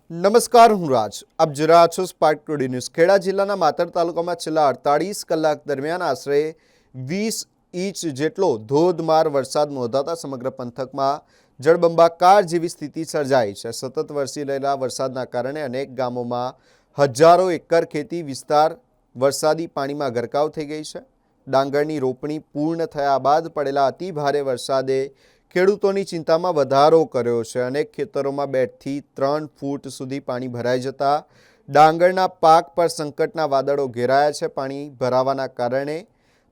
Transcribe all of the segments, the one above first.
નમસ્કાર, હું રાજ. આપ જોઈ રહ્યા છો સ્પાર્ક ટુડે ન્યૂઝ. ખેડા જિલ્લાના માતર તાલુકામાં છેલ્લા 48 કલાક દરમિયાન આશરે 20 ઇંચ જેટલો ધોધમાર વરસાદ નોંધાતા સમગ્ર પંથકમાં જળબંબાકાર જેવી સ્થિતિ સર્જાઈ છે. સતત વરસી રહેલા વરસાદના કારણે અનેક ગામોમાં હજારો એકર ખેતી વિસ્તાર વરસાદી પાણીમાં ગરકાવ થઈ ગઈ છે. ડાંગરની રોપણી પૂર્ણ થયા બાદ પડેલા અતિ ભારે વરસાદે ખેડૂતોની ચિંતામાં વધારો કર્યો છે. અનેક ખેતરોમાં 2 થી 3 ફૂટ સુધી પાણી ભરાઈ જતા ડાંગરના પાક પર સંકટના વાદળો ઘેરાયા છે. પાણી ભરાવાના કારણે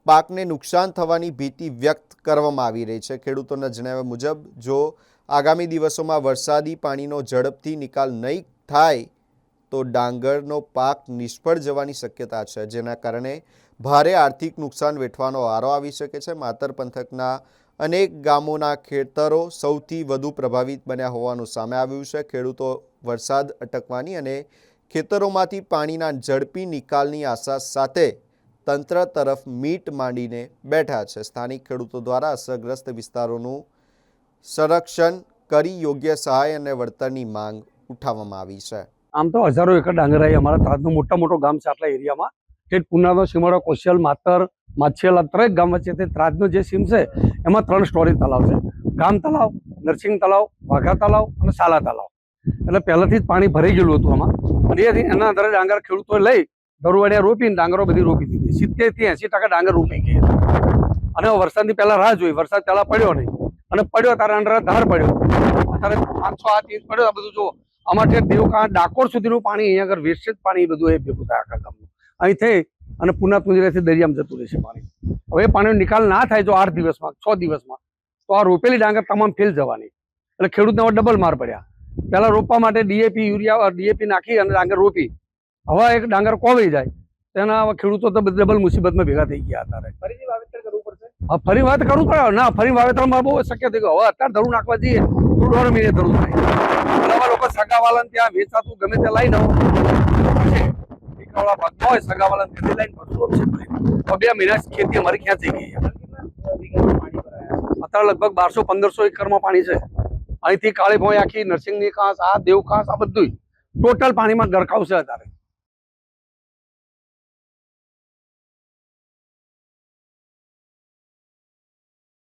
પાકને નુકસાન થવાની ભીતિ વ્યક્ત કરવામાં આવી રહી છે. ખેડૂતોના જણાવ્યા મુજબ જો આગામી દિવસોમાં વરસાદી પાણીનો ઝડપથી નિકાલ નહીં થાય તો ડાંગરનો પાક નિષ્ફળ જવાની શક્યતા છે, જેના કારણે ભારે આર્થિક નુકસાન વેઠવાનો વારો આવી શકે છે. માતર પંથકના અનેક ગામોના ખેતરો સૌથી વધુ પ્રભાવિત બન્યા હોવાનું સામે આવ્યું છે. ખેડૂતો વરસાદ અટકવાની અને ખેતરોમાંથી પાણીના ઝડપી નિકાલની આશા સાથે તંત્ર તરફ મીટ માંડીને બેઠા છે. સ્થાનિક ખેડૂતો દ્વારા અસરગ્રસ્ત વિસ્તારોનું સંરક્ષણ કરી યોગ્ય સહાય અને વળતરની માંગ ઉઠાવવામાં આવી છે. આમ તો હજારો એકર ડાંગરાઈ અમારા તાજનું મોટો ગામ છે. આટલા એરિયામાં ઠેઠ પુનાનો સીમાડો, કોશિયલ, માતર, માછિયાલ આ ત્રણેક ગામ વચ્ચે તે ત્રાજનો જે સીમ છે એમાં 3 સ્ટોરેજ તલાવ છે. ગામ તલાવ, નરસિંહ તલાવ, વાઘા તલાવ અને સાલા તલાવ. એટલે પહેલાથી જ પાણી ભરાઈ ગયેલું હતું આમાં. અને એના અંદર ડાંગર ખેડૂતોએ લઈ દરવાડિયા રોપીને ડાંગરો બધી રોપી દીધી. 70 થી 80% ડાંગર રોપાઈ ગઈ અને વરસાદની પહેલા રાહ જોઈ. વરસાદ પહેલા પડ્યો નહીં અને પડ્યો ત્યારે અંદર ધાર પડ્યો. અત્યારે 5-6 ઇંચ પડ્યો. આ બધું જો અમારે દેવકા ડાકોર સુધીનું પાણી અહીંયા આગળ વેસ્ટેજ પાણી બધું એ ભેગું થાય આખા ગામનું. અહીં થઈ અને પુના પુંજરેથી દરિયામાં જતું રહેશે પાણી. હવે પાણીનો નિકાલ ના થાય જો 8 દિવસમાં 6 દિવસમાં તો આ રોપેલી ડાંગર તમામ ફેલ જવાની. એટલે ખેડૂતને હવે ડબલ માર પડ્યા. પહેલા રોપવા માટે ડીએપી, યુરિયા, ડીએપી નાખી અને ડાંગર રોપી. હવે એક ડાંગર કોવાઈ જાય તેના ખેડૂતો તો ડબલ મુસીબતમાં ભેગા થઈ ગયા હતા. ફરીથી વાવેતર કરવું પડશે. હા, ફરી વાત કરવું પડે ના. ફરી વાવેતરમાં બહુ શક્ય થઈ ગયું. હવે અત્યારે ધરું નાખવા જઈએ તો 1.5 મહિને ધરું થાય. નવા લોકો સગાવાલાને ત્યાં વેચાતું ગમે તે લાવી દઉં ભાગમાં હોય સગાવાલા ખેતી લઈને પશુ રોપશે. 2 મહિના ખેતી અમારી ખેંચાઈ ગઈ. અત્યારે લગભગ 1200-1500 એકરમાં પાણી છે. અહીંથી કાળી ભોંય આખી, નરસિંહની કાંસ, આ દેવ કાંસ, આ બધું ટોટલ પાણીમાં ગરકાવ છે અત્યારે.